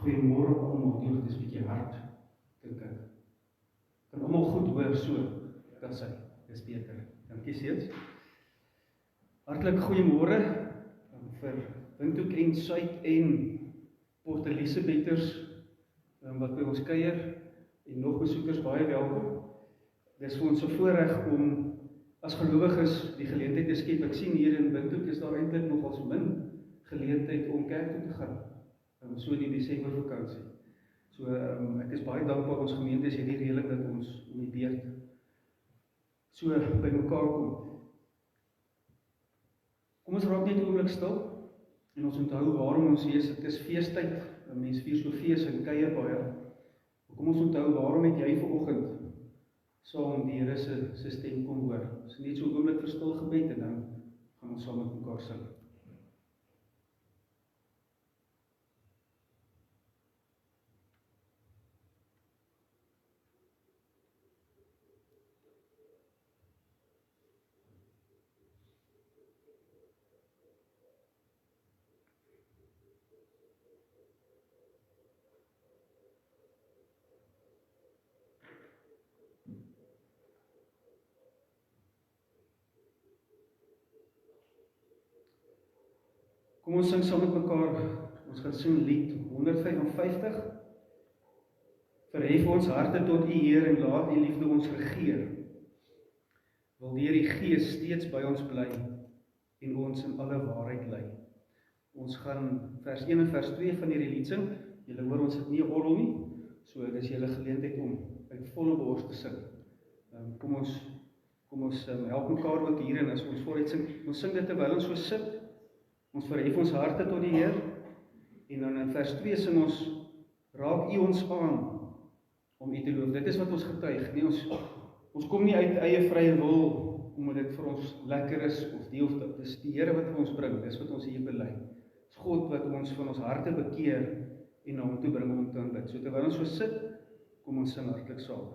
Goeiemôre almal, nee, dit is 'n bietjie hard, dink ek. Kan almal goed hoor so, kan sy, dis beter. Dankie seuns. Hartlik goeiemôre vir Windhoek en Suid en Port Elizabethers wat by ons kuier en nog besoekers baie welkom. Dis vir ons 'n voorreg om as gelowiges die geleentheid te skep. Ek sien hier in Windhoek is daar eintlik nogal so min geleentheid om kerk toe te gaan. So die Desember vakansie. So ek is baie dankbaar ons gemeente is hierdie reëling dat ons om die beurt so by mekaar kom. Kom ons raak net 'n oomblik stil en ons onthou waarom ons hier is. Dit is feestyd. Mense vier so fees en kuier baie. Kom ons onthou waarom het jy vanoggend saam die Here se stem kom hoor. Ons net so 'n oomblik vir stil gebed en dan gaan ons saam met mekaar sing. Kom ons sing saam met mekaar, ons gaan sing lied 155. Verhef ons harte tot U Heer en laat U liefde ons regeer. Wil deur die Gees steeds by ons bly en ons in alle waarheid lei. Ons gaan vers 1 en vers 2 van hierdie lied sing. Julle hoor ons het nie 'n orgel nie, so dis julle geleentheid om uit volle bors te sing. Kom ons help mekaar ook hierin as ons voluit sing. Ons sing dit terwyl ons so sit. Ons verhef ons harte tot die Heer, en dan in vers 2 sing ons, raak U ons aan, om U te loof. Dit is wat ons getuig, nee, ons kom nie uit eie vrye wil, omdat dit vir ons lekker is, of die of dat, dis die Here wat vir ons bring, dis wat ons hier bely. Dis God wat ons van ons harte bekeer, en na hom toe bring om te aanbid. So terwyl ons so sit, kom ons sing hartlik saam.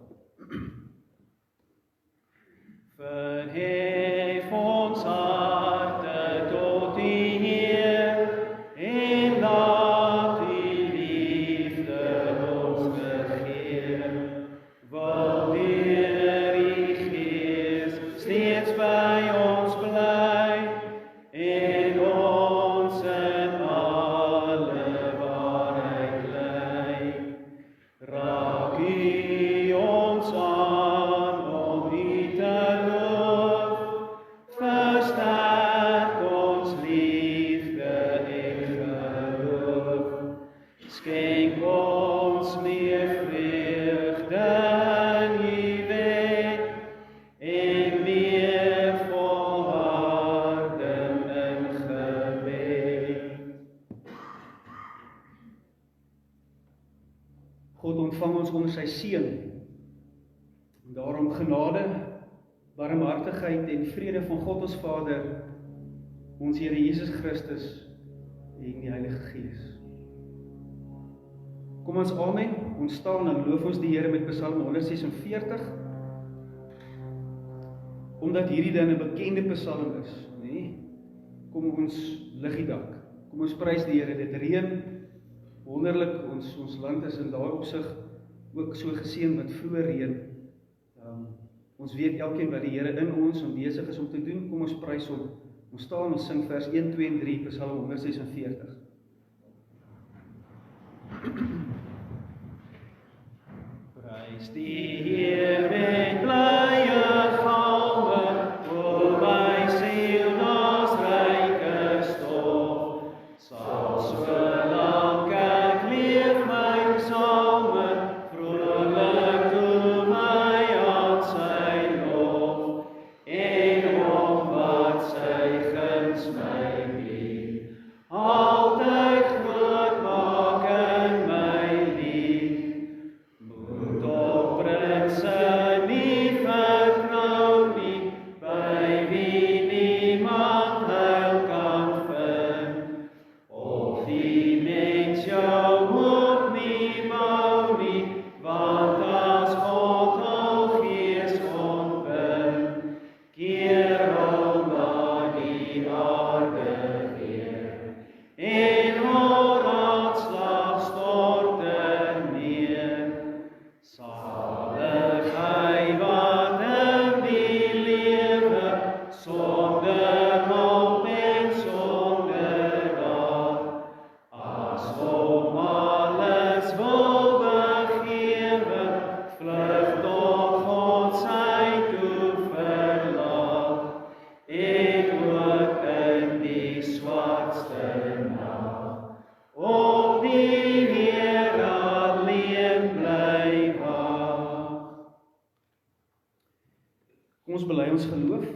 Verhef ons harte tot U Heer, en laat U liefde ons regeer. Wil deur U Gees steeds by ons bly, en ons in alle waarheid lei. Raak U ons aan om U te loof, versterk ons liefde en geloof. Skenk ons meer vreugde in U wet, en meer volharding in gebed. God ontvang ons onder sy seën. Daarom genade, barmhartigheid en vrede van God ons Vader, ons Here Jesus Christus en die Heilige Gees. Kom ons amen, ons staan en loof ons die Here met Psalm 146, omdat hierdie dan 'n bekende psalm is, nee? Kom ons lig die dak, kom ons prys die Here, dit reën, wonderlik, ons land is in daai opsig ook so geseën met vroeë reën. Ons weet elkeen wat die Here in ons besig is om te doen, kom ons prys hom. Ons staan, ons sing vers 1, 2 en 3, Psalm 146. Prys die Heer met blye galme, o my siel nas ryke stof. Sal so lank ek leef my psalme, vrolik toe my aan sy lof, en om wat sy guns my bied, altyd groot maak in my lief. Moet op prinse nie verknou nie, by wie niemand heil kan vind, of die mens jou hoop nie bou nie, want as God hul gees ontbind, keer hom na die aarde weer, en hul raadslag stort bely ons geloof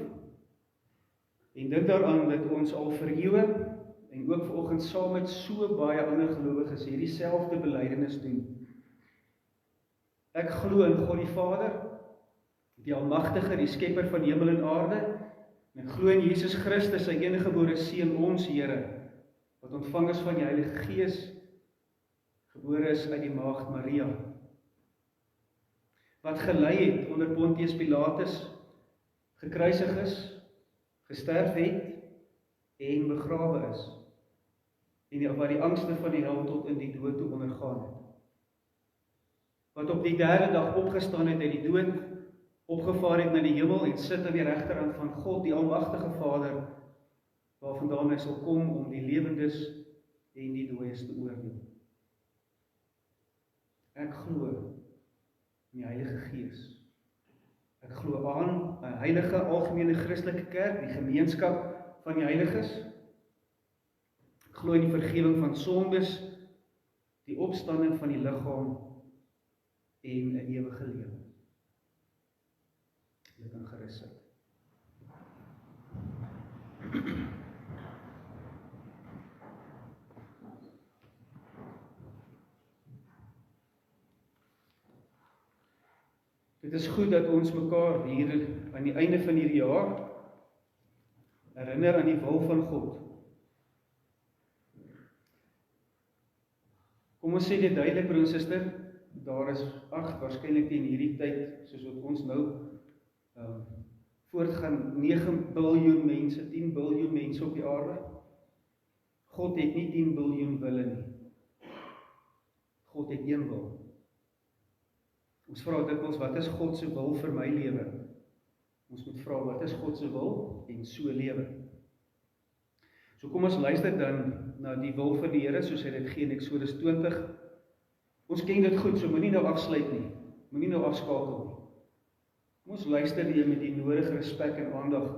en dink daaraan dat ons al vir eeue en ook vanoggend saam met so baie ander gelowiges hierdie selfde belydenis doen. Ek glo in God die Vader, die Almagtige, die Skepper van hemel en aarde, en ek glo in Jesus Christus, sy eniggebore Seun, ons Here, wat ontvang is van die Heilige Gees, gebore is uit die maagd Maria, wat gelei het onder Pontius Pilatus, gekruisig is, gesterf het en begrawe is, en wat die angste van die hel tot in die dood toe ondergaan het. Wat op die derde dag opgestaan het uit die dood, opgevaar het na die hemel en sit aan die regterhand van God, die Almagtige Vader, waarvandaan hy sal kom om die lewendes en die dooies te oordeel. Ek glo in die Heilige Gees. Ek glo aan 'n heilige algemene Christelike kerk, die gemeenskap van die heiliges. Ek glo in die vergifnis van sondes, die opstanding van die liggaam en 'n ewige lewe. Jy kan gerus sit. Dit is goed dat ons mekaar hier aan die einde van hierdie jaar herinner aan die wil van God. Kom ons sê dit duidelik, broer en suster, daar is waarskynlik in hierdie tyd, soos wat ons nou voortgaan, 9 biljoen mense, 10 biljoen mense op die aarde. God het nie 10 biljoen wille nie. God het een wil. Ons vra dikwels, wat is God se wil vir my lewe? Ons moet vra, wat is God se wil en so lewe? So kom ons luister dan na die wil van die Here, soos hy dit gee in Eksodus 20. Ons ken dit goed, so moenie nou afsluit nie. Moenie nou afskakel nie. Kom ons luister hier met die nodige respek en aandag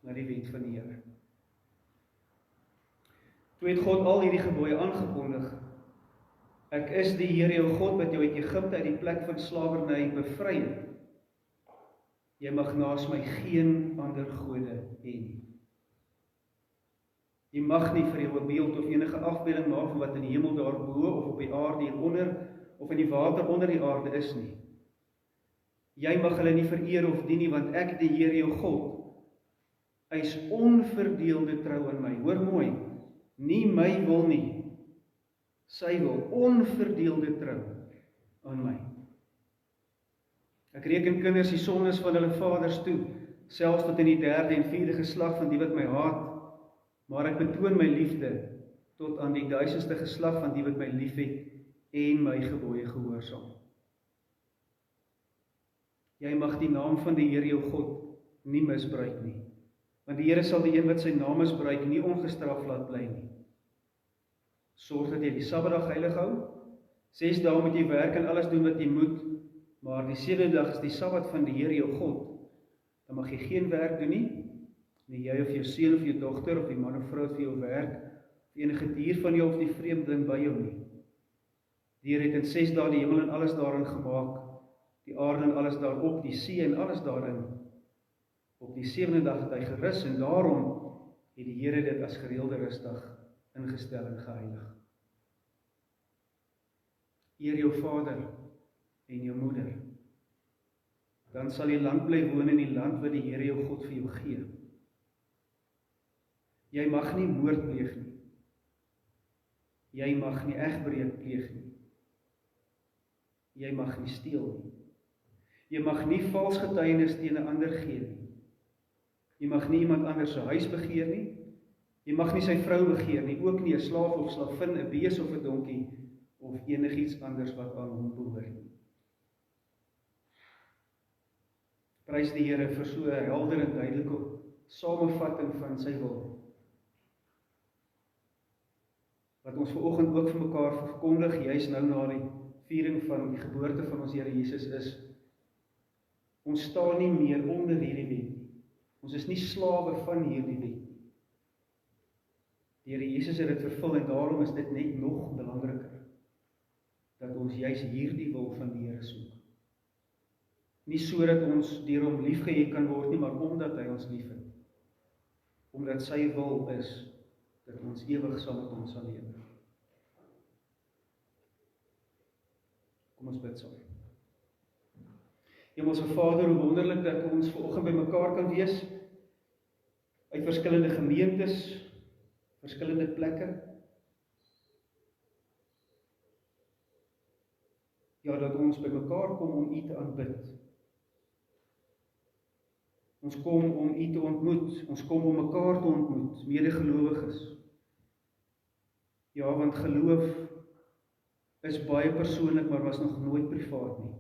na die wet van die Here. Toe het God al hierdie gebooie aangekondig. Ek is die Here jou God wat jou uit Egipte uit die plek van slawerny bevry het. Jy mag naas my geen ander gode hê nie. Jy mag nie vir jou 'n beeld of enige afbeelding maak van wat in die hemel daarbo of op die aarde hieronder of in die water onder die aarde is nie. Jy mag hulle nie vereer of dien nie, want ek, die Here jou God, is onverdeelde trou aan my. Hoor mooi, nie my wil nie, sy wil, onverdeelde trou aan my. Ek reken kinders die sondes van hulle vaders toe, selfs tot in die 3de en 4de geslag van die wat my haat, maar ek betoon my liefde tot aan die 1000ste geslag van die wat my liefhet en my gebooie gehoorsaam. Jy mag die naam van die Here jou God nie misbruik nie, want die Here sal die een wat sy naam misbruik nie ongestraf laat bly nie. Sorg dat jy die Sabbatdag heilig hou. 6 dae moet jy werk en alles doen wat jy moet, maar die 7de dag is die Sabbat van die Here jou God. Dan mag jy geen werk doen nie jy of jou seun of jou dogter of die man of vrou wat vir jou werk, of enige dier van jou of die vreemdeling by jou nie. Die Here het in 6 dae die hemel en alles daarin gemaak, die aarde en alles daarop, die see en alles daarin. Op die 7de dag het hy gerus en daarom het die Here dit as gereelde rusdag ingestel en geheilig. Eer jou vader en jou moeder. Dan sal jy lank bly woon in die land wat die Here jou God vir jou gee. Jy mag nie moord pleeg nie. Jy mag nie egbreek pleeg nie. Jy mag nie steel nie. Jy mag nie vals getuienis teen 'n ander gee nie. Jy mag nie iemand anders se huis begeer nie. Jy mag nie sy vrou begeer nie, ook nie 'n slaaf of slavin, 'n bees of 'n donkie, of enigiets anders wat aan hom behoort nie. Prys die Here vir so 'n helder en duidelike samevatting van sy wil. Wat ons vanoggend ook vir mekaar verkondig, juis nou na die viering van die geboorte van ons Here Jesus is, ons staan nie meer onder hierdie wet nie. Ons is nie slawe van hierdie wet nie. Die Here Jesus het dit vervul en daarom is dit net nog belangriker dat ons juis hierdie wil van die Here soek. Nie sodat ons deur hom liefgehê kan word nie, maar omdat hy ons liefhet. Omdat sy wil is dat ons ewig saam met hom sal lewe. Kom ons bid saam. Hemelse Vader, hoe wonderlik dat ons vanoggend by mekaar kan wees, uit verskillende gemeentes, verskillende plekke. Ja, dat ons by mekaar kom om U te aanbid. Ons kom om U te ontmoet, ons kom om mekaar te ontmoet, medegelowiges. Ja, want geloof is baie persoonlik, maar was nog nooit privaat nie.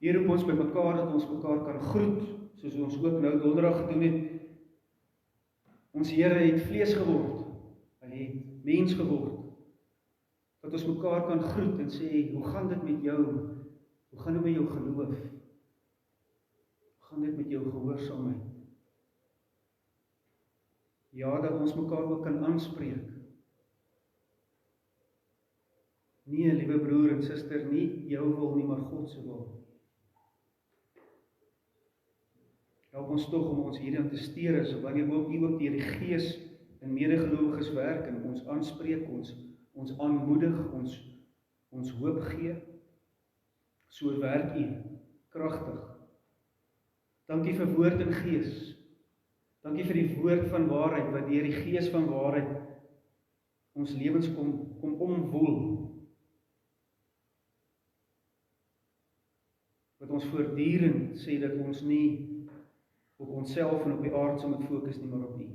Hier roep ons by mekaar dat ons mekaar kan groet, soos ons ook nou donderdag gedoen het. Ons Here het vlees geword, hy het mens geword. Dat ons mekaar kan groet en sê, hoe gaan dit met jou? Hoe gaan dit met jou geloof? Hoe gaan dit met jou gehoorsaamheid? Ja, dat ons mekaar ook kan aanspreek. Nee, liewe broer en suster, nie jou wil nie, maar God se wil. Help ons tog om ons hierin te steer, so wanneer ook U ook deur die Gees in medegelowiges werk en ons aanspreek, ons aanmoedig, ons hoop gee, so werk U kragtig. Dankie vir woord en gees. Dankie vir die woord van waarheid, wat deur die Gees van waarheid ons lewens kom omwoel. Wat ons voortdurend sê dat ons nie op onsself en op die aardse moet fokus nie, maar op U.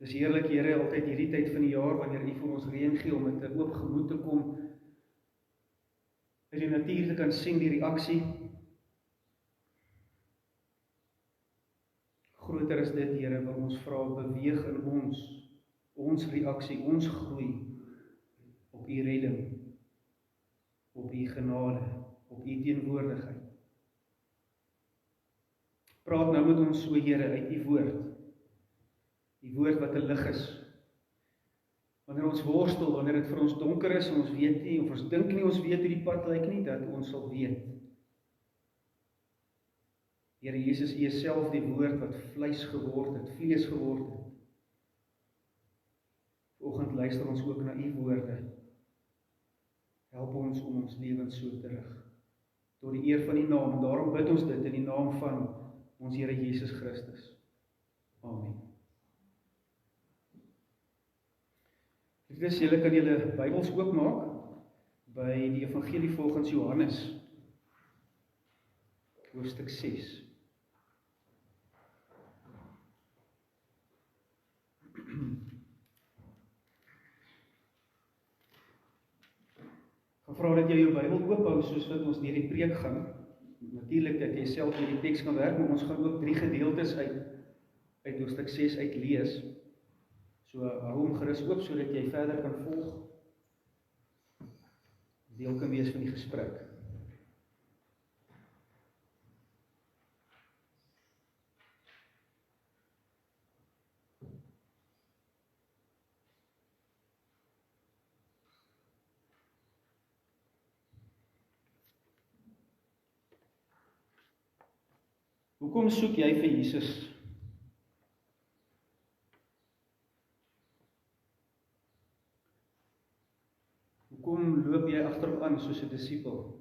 Dis heerlik, Here, altyd hierdie tyd van die jaar, wanneer U vir ons reën gee, om met 'n oop gemoed te kom, in die natuur te kan sien die reaksie. Groter is dit, Here, wat ons vra, beweeg in ons reaksie, ons groei, op U redding, op U genade, op U teenwoordigheid. Praat nou met ons so, Here, uit U woord. Die woord wat 'n lig is. Wanneer ons worstel, wanneer dit vir ons donker is, en ons weet nie, of ons dink nie, ons weet hoe die pad lyk nie, dat ons sal weet. Here Jesus, U is self die woord wat vleis geword het, vlees geword het. Vanoggend luister ons ook na U woorde. Help ons om ons lewens so te rig, tot die eer van die naam. Daarom bid ons dit in die naam van ons Here Jesus Christus. Amen. Julle kan julle Bybels oopmaak by die Evangelie volgens Johannes, hoofstuk 6. Ek vra dat jy jou Bybel oophou soos wat ons deur die preek gaan. Natuurlik dat jy self met die teks kan werk, maar ons gaan ook 3 gedeeltes uit hoofstuk 6 uit lees. So hou hom gerus oop sodat jy verder kan volg. Deel kan wees van die gesprek. Hoekom soek jy vir Jesus? Hoekom loop jy agter hom aan soos 'n disipel?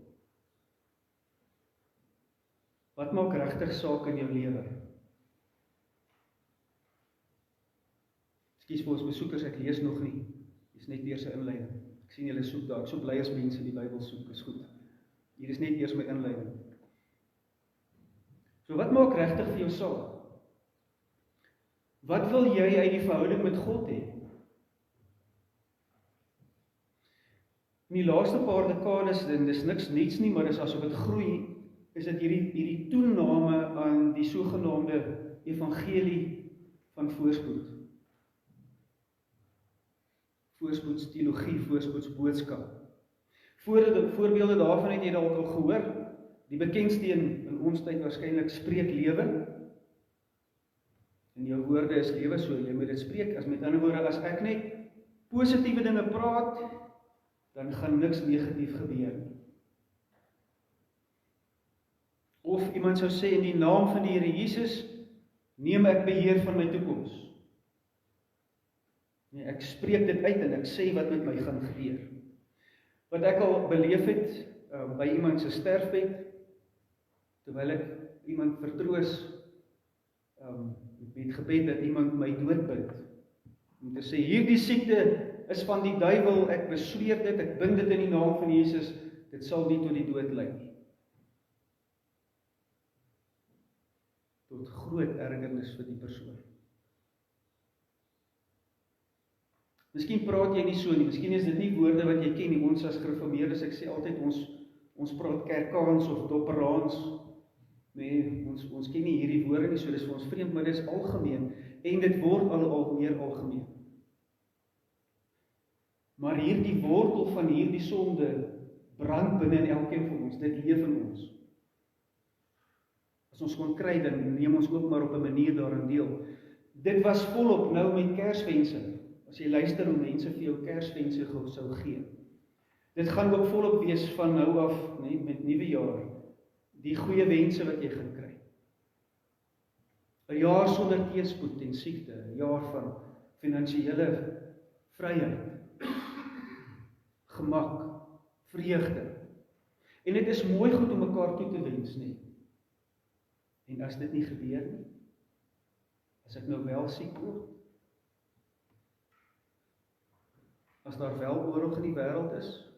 Wat maak regtig saak in jou lewe? Ekskuus vir ons besoekers, ek lees nog nie. Dis net eers 'n inleiding. Ek sien julle soek daar. Ek so bly as mense die Bybel soek, is goed. Hier is net eers my inleiding. So wat maak regtig vir jou saak? Wat wil jy uit die verhouding met God hê? In die laaste paar dekades, en dis niks niets nie, maar dis asof dit groei, is dit hierdie toename aan die sogenaamde evangelie van voorspoed. Voorspoedsteologie, voorspoedsboodskap. Voorbeelde daarvan het jy dalk al gehoor. Die bekendste in ons tyd waarskynlik spreek lewe. En jou woorde is lewe, so jy moet dit spreek. As met ander woorde, as ek net positiewe dinge praat, dan gaan niks negatief gebeur nie. Of iemand sou sê, in die naam van die Here Jesus, neem ek beheer van my toekoms. Nee, ek spreek dit uit en ek sê wat met my gaan gebeur. Wat ek al beleef het, by iemand se sterfbed, terwyl ek iemand vertroos, met gebed dat iemand my doodbid, om te sê, hierdie siekte is van die duiwel, ek besweer dit, ek bind dit in die naam van Jesus, dit sal nie tot die dood lei nie. Tot groot ergernis vir die persoon. Miskien praat jy nie so nie, miskien is dit nie woorde wat jy ken nie, ons as gereformeerdes, ek sê altyd, ons praat kerkaans of dopperaans, nee, ons ken nie hierdie woorde nie, so dis vir ons vreemd, maar dis algemeen, en dit word al meer algemeen. Maar hierdie wortel van hierdie sonde, brand binne in elkeen van ons, dit leef in ons. As ons kon kry, dan neem ons ook maar op 'n manier daarin deel. Dit was volop nou met Kersvense. As jy luister hoe mense vir jou Kersvense sou gee. Dit gaan ook volop wees van nou af, nee, met nuwe jaar. Die goeie wense wat jy gaan kry. 'n jaar sonder teëspoed en siekte, 'n jaar van finansiële vryheid, gemak, vreugde. En dit is mooi goed om mekaar toe te wens, nie? En as dit nie gebeur nie, as ek nou wel siek word, as daar wel oorlog in die wêreld is,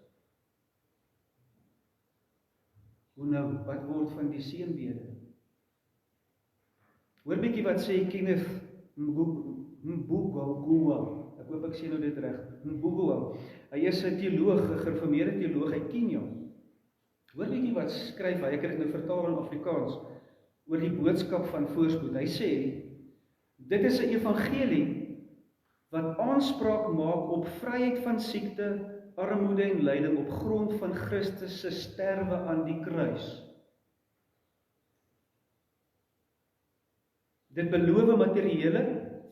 hoe nou, wat word van die seënbede? Hoor bietjie wat sê Kenneth Mbugua, ek hoop ek sê nou dit reg, Mbugua, hy is 'n teoloog, 'n gereformeerde teoloog uit Kenia. Hoor bietjie wat skryf hy, ek het dit nou vertaal in Afrikaans, oor die boodskap van voorspoed. Hy sê, dit is 'n evangelie wat aanspraak maak op vryheid van siekte, armoede en lyding op grond van Christus se sterwe aan die kruis. Dit beloof materiële,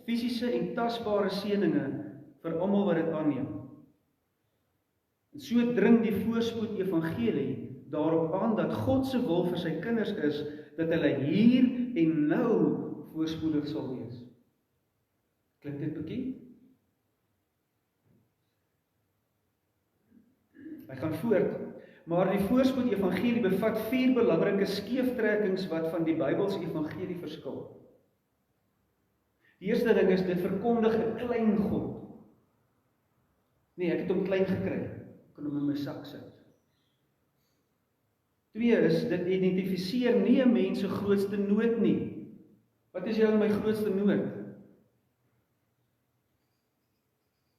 fisiese en tasbare seëninge vir almal wat dit aanneem. En so dring die voorspoed evangelie daarop aan dat God se wil vir sy kinders is dat hulle hier en nou voorspoedig sal wees. Klink dit bekend? Hy gaan voort, maar die voorspoed evangelie bevat 4 belangrike skeeftrekkings wat van die Bybelse evangelie verskil. Die eerste ding is, dit verkondig 'n klein God. Nee, ek het hom klein gekry, ek kan hom in my sak sit. 2 is, dit identifiseer nie 'n mens se grootste nood nie. Wat is jou en my grootste nood?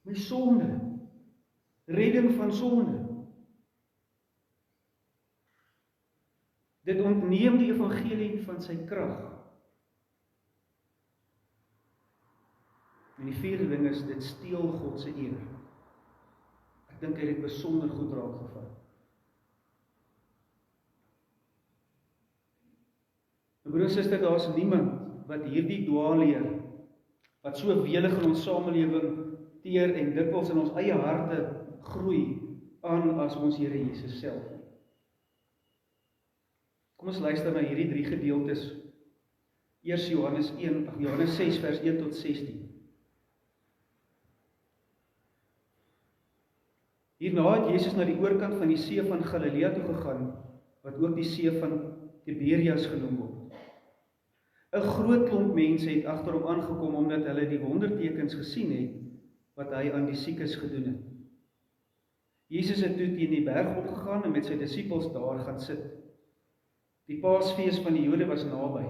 My sonde. Redding van sonde. Dit ontneem die evangelie van sy krag. En die 4de ding is, dit steel God se eer. Ek dink hy het dit besonder goed raak gevat. Broers en susters, daar is niemand wat hierdie dwaalleer, wat so welig in ons samelewing teer en dikwels in ons eie harte groei, aan as ons Here Jesus self. Kom ons luister na hierdie 3 gedeeltes. Eers Johannes 6 vers 1 tot 16. Hierna het Jesus na die oorkant van die see van Galilea toe gegaan, wat ook die see van Tiberias genoem word. 'n Groot klomp mense het agter hom aangekom omdat hulle die wondertekens gesien het wat hy aan die siekes gedoen het. Jesus het toe teen die berg opgegaan en met sy disippels daar gaan sit. Die Paasfees van die Jode was naby.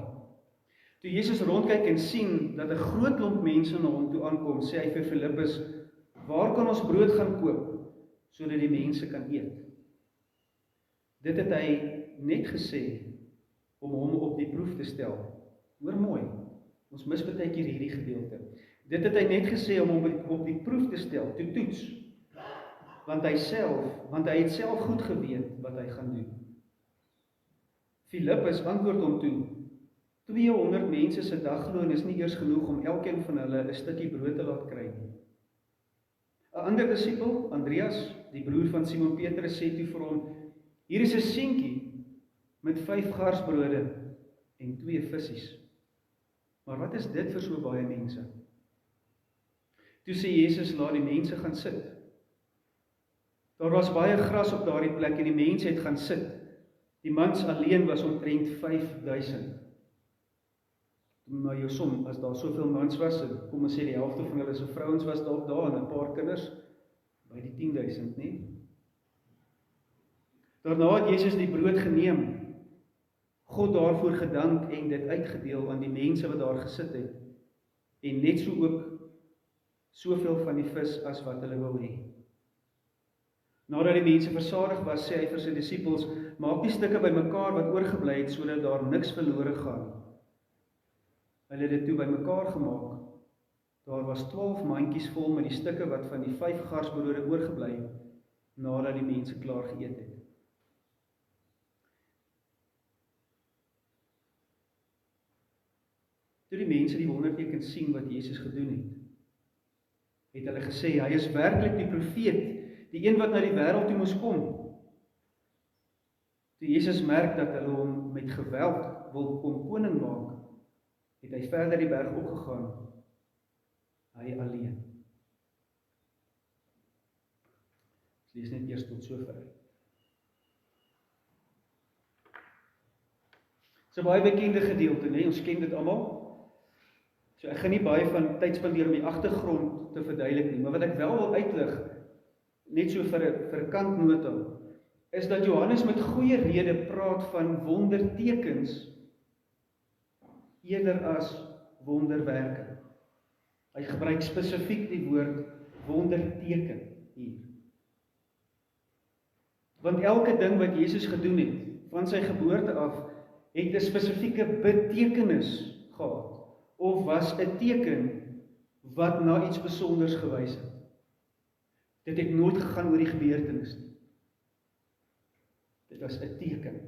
Toe Jesus rondkyk en sien dat 'n groot klomp mense na hom toe aankom, sê hy vir Filippus, waar kan ons brood gaan koop, sodat die mense kan eet? Dit het hy net gesê, om hom op die proef te stel. Hoor mooi, ons mis baie keer hierdie gedeelte. Dit het hy net gesê om hom op die proef te stel, te toets, want hy het self goed geweet wat hy gaan doen. Filippus antwoord hom toe, 200 mense se dagloon is nie eers genoeg om elkeen van hulle 'n stukkie brood te laat kry nie. 'n ander disipel, Andreas, die broer van Simon Petrus, sê toe vir hom: "Hier is 'n seentjie met 5 garsbrode en 2 visse. Maar wat is dit vir so baie mense?" Toe sê Jesus: "Laat die mense gaan sit." Daar was baie gras op daardie plek en die mense het gaan sit. Die mans alleen was omtrent 5000. Maar jou som, as daar soveel mans was, kom ons sê die helfte van hulle se vrouens was dalk daar en 'n paar kinders, by die 10.000, nie? Daarna het Jesus die brood geneem, God daarvoor gedank en dit uitgedeel aan die mense wat daar gesit het, en net so ook soveel van die vis as wat hulle wou hê. Nadat die mense versadig was, sê hy vir sy disippels: "Maak die stukke bymekaar wat oorgebly het, sodat daar niks verlore gaan." Hulle het dit toe bymekaar gemaak. Daar was 12 mandjies vol met die stukke wat van die 5 garsbrode oorgebly het, nadat die mense klaar geëet het. Toe die mense die wonderteken sien wat Jesus gedoen het, het hulle gesê: "Hy is werklik die profeet, die een wat na die wêreld toe moes kom." Toe Jesus merk dat hulle hom met geweld wil kom koning maak, het hy verder die berg opgegaan, hy alleen. Ons lees net eers tot sover. Dis 'n baie bekende gedeelte, né? Ons ken dit almal. So ek gaan nie baie van tyd spandeer om die agtergrond te verduidelik nie, maar wat ek wel wil uitlig, net so vir 'n kantnota, is dat Johannes met goeie rede praat van wondertekens eerder as wonderwerke. Hy gebruik spesifiek die woord wonderteken hier. Want elke ding wat Jesus gedoen het, van sy geboorte af, het 'n spesifieke betekenis gehad, of was 'n teken wat na iets besonders gewys het. Dit het nooit gegaan oor die gebeurtenis nie. Dit was 'n teken.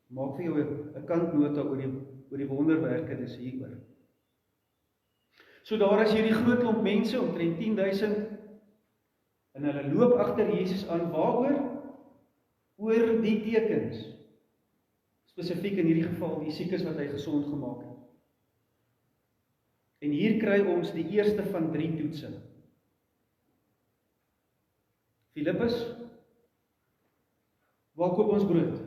Maak vir jou 'n kantnota oor die wonderwerke, dis hieroor. So daar is hierdie groot klomp mense, omtrent 10.000, en hulle loop agter Jesus aan, waaroor? Oor die tekens. Spesifiek in hierdie geval, die siekes wat hy gesond gemaak het. En hier kry ons die eerste van 3 toetse. Filippus, waar koop ons brood?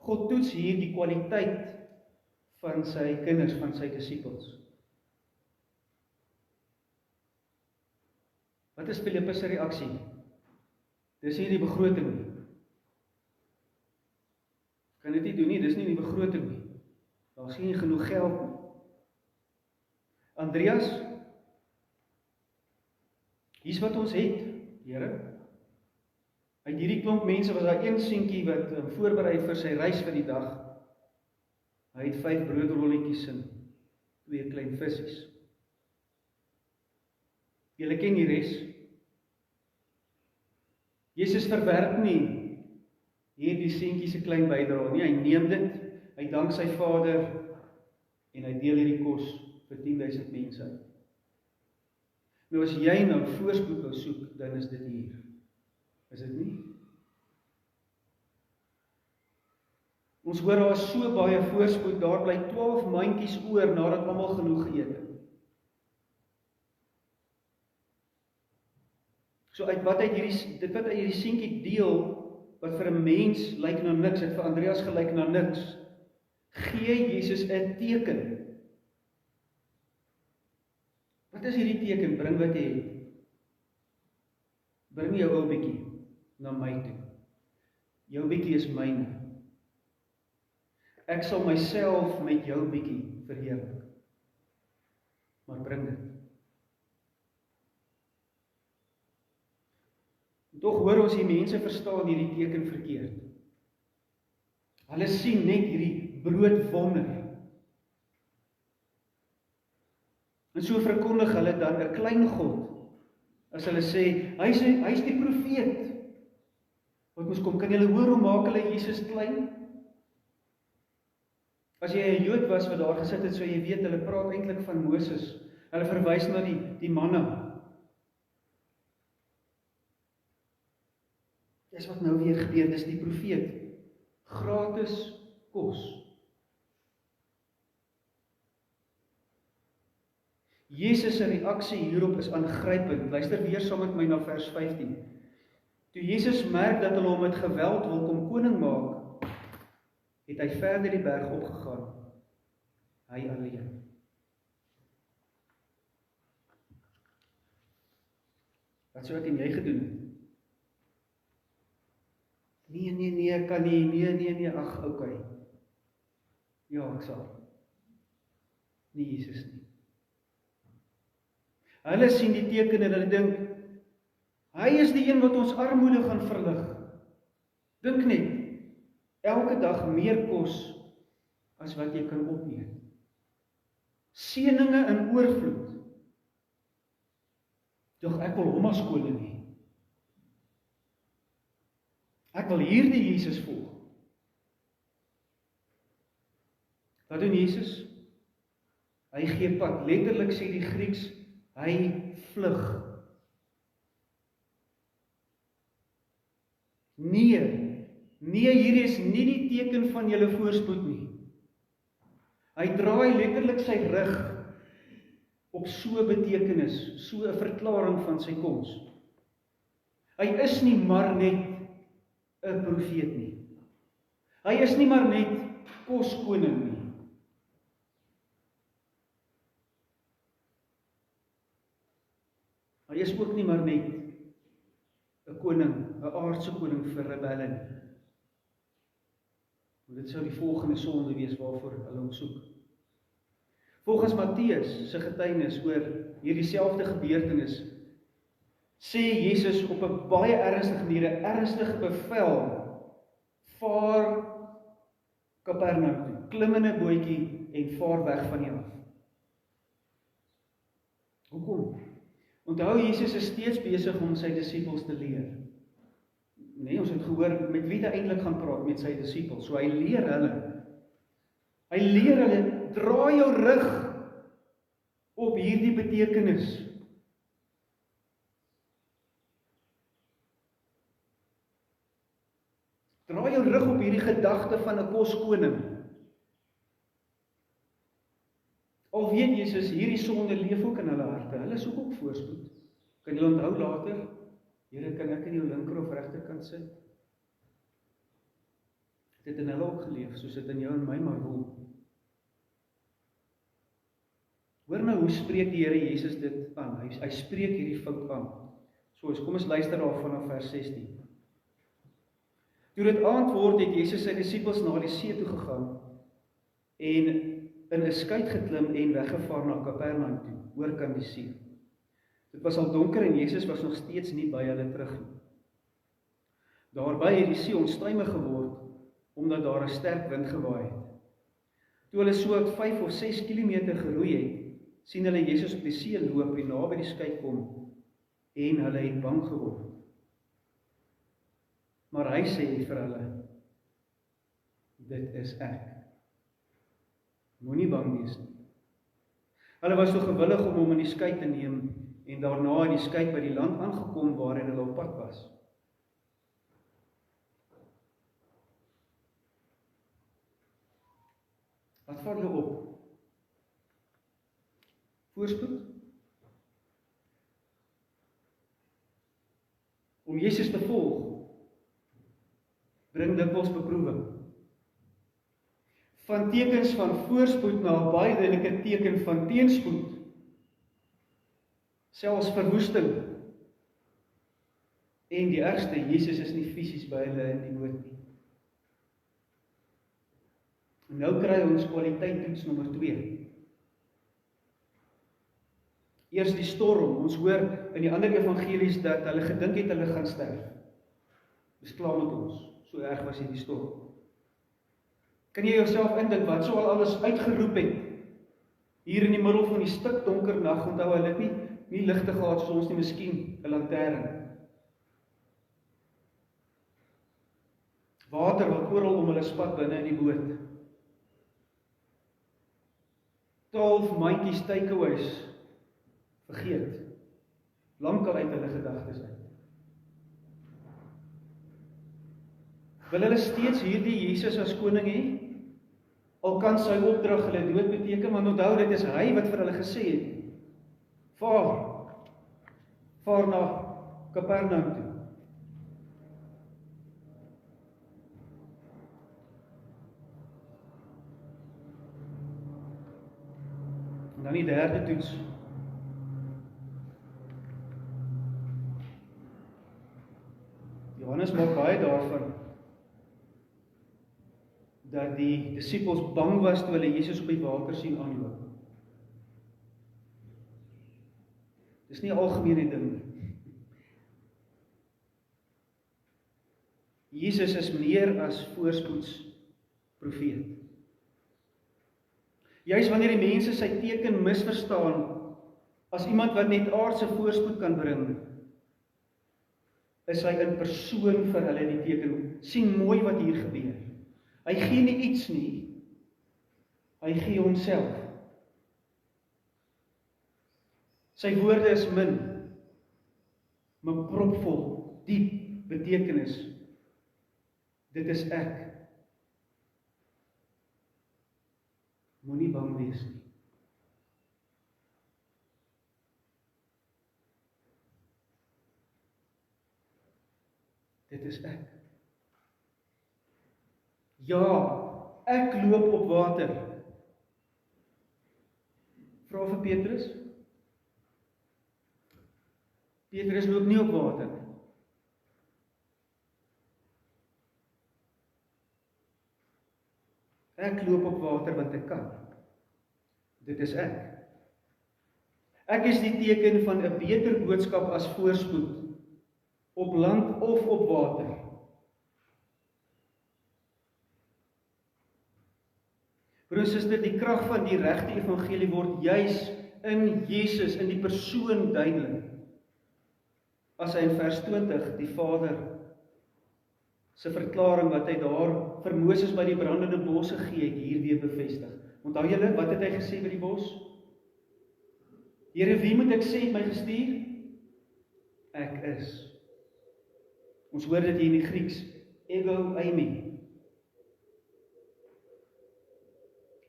God toets hier die kwaliteit van sy kinders, van sy disippels. Wat is Filippus se reaksie? Dis nie die begroting nie. Kan dit nie doen nie, dis nie die begroting nie. Daar is nie genoeg geld nie. Andreas, hier's wat ons het, Here. Uit hierdie klomp mense was daar een seentjie wat voorberei vir sy reis vir die dag. Hy het 5 broodrolletjies en 2 klein visse. Julle ken die res. Jesus verwerp nie hierdie seentjie se klein bydrae nie. Hy neem dit, hy dank sy Vader en hy deel hierdie kos vir 10.000 mense. Nou as jy nou voorspoed wil soek, dan is dit hier. Is dit nie? Ons hoor daar is so baie voorspoed, daar bly 12 mandjies oor nadat almal genoeg geëet het. So uit wat uit hierdie seentjie deel, wat vir 'n mens lyk na niks, het vir Andreas gelyk na niks, gee Jesus 'n teken. Wat is hierdie teken? Bring wat jy het. Bring jou ou bietjie na my toe. Jou bietjie is myne. Ek sal myself met jou bietjie verheerlik. Maar bring dit. Tog hoor ons die mense verstaan hierdie teken verkeerd. Hulle sien net hierdie broodwonder. En so verkondig hulle dan 'n klein God. As hulle sê, hy's die profeet. Wat moes kom, kan julle hoor hoe maak hulle Jesus klein? As jy 'n Jood was wat daar gesit het, so jy weet, hulle praat eintlik van Moses. Hulle verwys na die manna. Dis wat nou weer gebeur, dis die profeet. Gratis kos. Jesus se reaksie hierop is aangrypend. Luister weer saam met my na vers 15. Toe Jesus merk dat hulle hom met geweld wil kom koning maak, het hy verder die berg opgegaan. Hy alleen. Wat sou ek en jy gedoen het? Nee, kan nie, nee, ag, okay. Ja, ek sal. Nie Jesus nie. Hulle sien die teken en hulle dink, hy is die een wat ons armoede gaan verlig. Dink net, elke dag meer kos as wat jy kan opeet. Seëninge in oorvloed. Tog ek wil hom as koning hê. Ek wil hierdie Jesus volg. Wat doen Jesus? Hy gee pad. Letterlik sê die Grieks, hy vlug. Nee, hierdie is nie die teken van julle voorspoed nie. Hy draai letterlik sy rug op so 'n betekenis, so 'n verklaring van sy koms. Hy is nie maar net 'n profeet nie. Hy is nie maar net koskoning nie. Hy is ook nie maar net 'n koning, 'n aardse koning vir rebelle nie. Dit sou die volgende sonde wees waarvoor hulle hom soek. Volgens Matteus se getuienis oor hierdie selfde gebeurtenis, sê Jesus op 'n baie ernstige bevel, vaar Kapernaum toe, klim in 'n bootjie en vaar weg van hier af. Hoekom? Onthou, Jesus is steeds besig om sy disippels te leer. Nee, ons het gehoor met wie hy eintlik gaan praat, met sy disippels. So hy leer hulle. Hy leer hulle, draai jou rug op hierdie betekenis. Draai jou rug op hierdie gedagte van 'n koskoning. Al weet Jesus, hierdie sonde leef ook in hulle harte. Hulle soek ook voorspoed. Kan jy onthou later? Here, kan ek in jou linker of regterkant sit? Dit het in hulle ook geleef, soos dit in jou en my maar wil. Hoor nou hoe spreek die Here Jesus dit aan. Hy spreek hierdie fout aan. Kom ons luister daar vanaf vers 16. Toe dit aand word, het Jesus sy disippels na die see toe gegaan en in 'n skuit geklim en weggevaar na Kapernaum toe, oorkant die see. Dit was al donker en Jesus was nog steeds nie by hulle terug nie. Daarby het die see onstuimig geword, omdat daar 'n sterk wind gewaai het. Toe hulle so 5 of 6 kilometer geroei het, sien hulle Jesus op die see loop en naby die skuit kom, en hulle het bang geword. Maar hy sê vir hulle, dit is ek. Moenie bang wees nie. Hulle was so gewillig om hom in die skuit te neem, en daarna in die skuit by die land aangekom waarin hulle op pad was. Wat val jou op? Voorspoed? Om Jesus te volg, bring dikwels beproewing. Van tekens van voorspoed na 'n baie duidelike teken van teenspoed, selfs verwoesting. En die ergste, Jesus is nie fisies by hulle in die boot nie. En nou kry ons kwaliteittoets nommer 2. Eers die storm. Ons hoor in die ander evangelies dat hulle gedink het hulle gaan sterf. Dis klaar met ons. So erg was hierdie storm. Kan jy jouself indink wat sou al alles uitgeroep het hier in die middel van die stikdonker nag? Onthou, hulle het nie ligte gehad soos ons nie, miskien 'n lantern. Water wat oral om hulle spat binne in die boot. 12 mandjies takeaways vergeet. Lankal uit hulle gedagtes uit. Wil hulle steeds hierdie Jesus as koning hê? Al kan sy opdrag hulle dood beteken, maar onthou dit is hy wat vir hulle gesê het. Vaar na Kapernaum toe. En dan die derde toets. Johannes maak baie daarvan dat die disippels bang was toe hulle Jesus op die water sien aanloop. Dis nie 'n algemene ding nie. Jesus is meer as voorspoedsprofeet. Juis wanneer die mense sy teken misverstaan as iemand wat net aardse voorspoed kan bring, is hy in persoon vir hulle die teken. Sien mooi wat hier gebeur. Hy gee nie iets nie, hy gee homself. Sy woorde is min, maar propvol, diep betekenis. Dit is ek. Moenie bang wees nie. Dit is ek. Ja, ek loop op water. Vra vir Petrus. Petrus loop nie op water nie. Ek loop op water want ek kan. Dit is ek. Ek is die teken van 'n beter boodskap as voorspoed, op land of op water. Broers en susters, die krag van die regte evangelie word juis in Jesus, in die persoon duidelik. As hy in vers 20 die Vader se verklaring wat hy daar vir Moses by die brandende bosse gegee het, hier weer bevestig. Onthou julle, wat het hy gesê by die bos? Here, wie moet ek sê het my gestuur? Ek is. Ons hoor dit hier in die Grieks, ego eimi.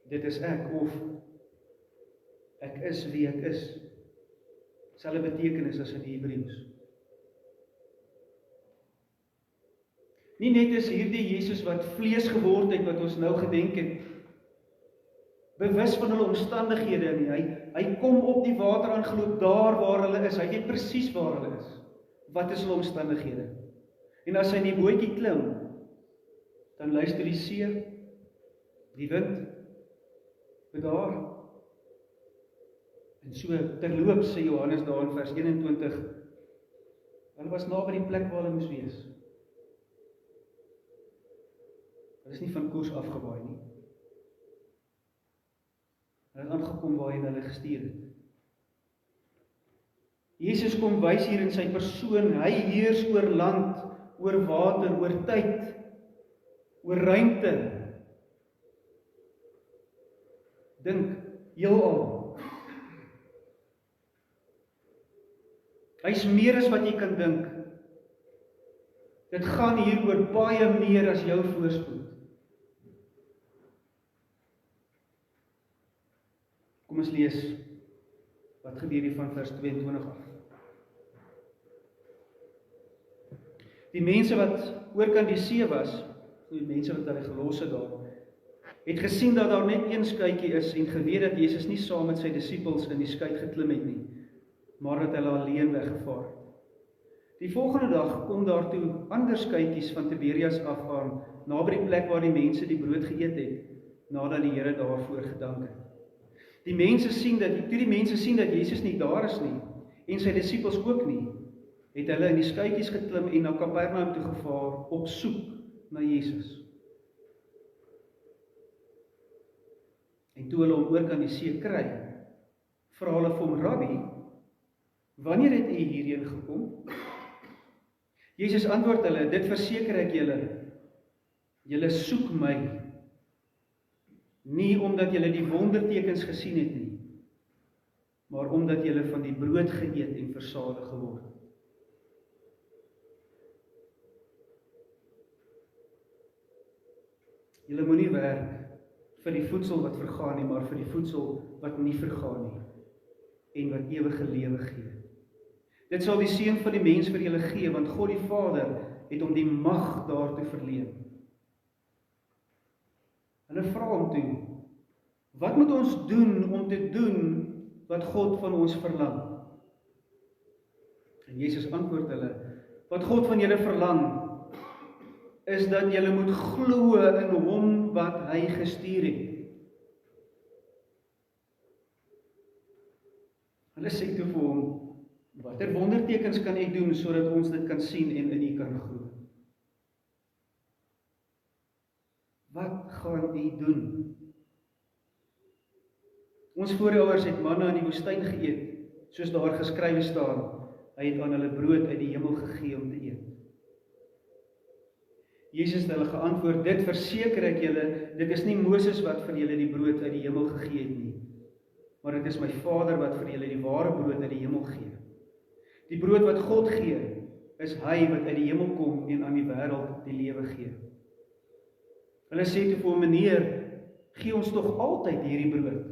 Dit is ek, of ek is wie ek is. Selfe betekenis as in die Hebreëus. Nie net is hierdie Jesus wat vlees geword het, wat ons nou gedenk het, bewus van hulle omstandighede nie. Hy kom op die water aangeloop daar waar hulle is. Hy weet presies waar hulle is. Wat is hulle omstandighede? En as hy in die bootjie klim, dan luister die see, die wind, bedaar. En so terloop sê Johannes daar in vers 21, hulle was naby die plek waar hulle moes wees. Hulle is nie van koers afgewaai nie. Hulle het aangekom waar hy hulle gestuur het. Jesus kom wys hier in sy persoon, hy heers oor land, oor water, oor tyd, oor ruimte. Dink, heelal. Hy is meer as wat jy kan dink. Dit gaan hier oor baie meer as jou voorspoed. Kom ons lees, wat gebeur hier van vers 22 af. Die mense wat oorkant die see was, die mense wat hulle gelos het daar, het gesien dat daar net een skuitjie is en geweet dat Jesus nie saam met sy disippels in die skuit geklim het nie, maar dat hulle alleen weggevaar het. Die volgende dag kom daar toe ander skuitjies van Tiberias af aan, naby die plek waar die mense die brood geëet het, nadat die Here daarvoor gedank het. Toe die mense sien dat Jesus nie daar is nie, en sy disippels ook nie, het hulle in die skuitjies geklim en na Kapernaum toe gevaar, op soek na Jesus. En toe hulle hom oorkant die see kry, vra hulle vir hom, Rabbi, wanneer het u hierheen gekom? Jesus antwoord hulle, dit verseker ek julle, julle soek my, Nie omdat julle die wondertekens gesien het nie, maar omdat julle van die brood geëet en versadig geword het. Julle moenie werk vir die voedsel wat vergaan nie, maar vir die voedsel wat nie vergaan nie, en wat ewige lewe gee. Dit sal die Seun van die mens vir julle gee, want God die Vader het hom die mag daartoe verleen. Hulle vra hom toe, wat moet ons doen om te doen wat God van ons verlang? En Jesus antwoord hulle, wat God van julle verlang, is dat julle moet glo in hom wat hy gestuur het. Hulle sê toe vir hom, watter wondertekens kan u doen, sodat ons dit kan sien en in u kan glo? Wat gaan u doen? Ons voorouers het manna in die woestyn geëet, soos daar geskrywe staan, hy het aan hulle brood uit die hemel gegee om te eet. Jesus het hulle geantwoord, dit verseker ek julle, dit is nie Moses wat vir julle die brood uit die hemel gegee het nie, maar dit is my Vader wat vir julle die ware brood uit die hemel gee. Die brood wat God gee, is hy wat uit die hemel kom en aan die wêreld die lewe gee. Hulle sê toe vir hom, meneer, gee ons tog altyd hierdie brood.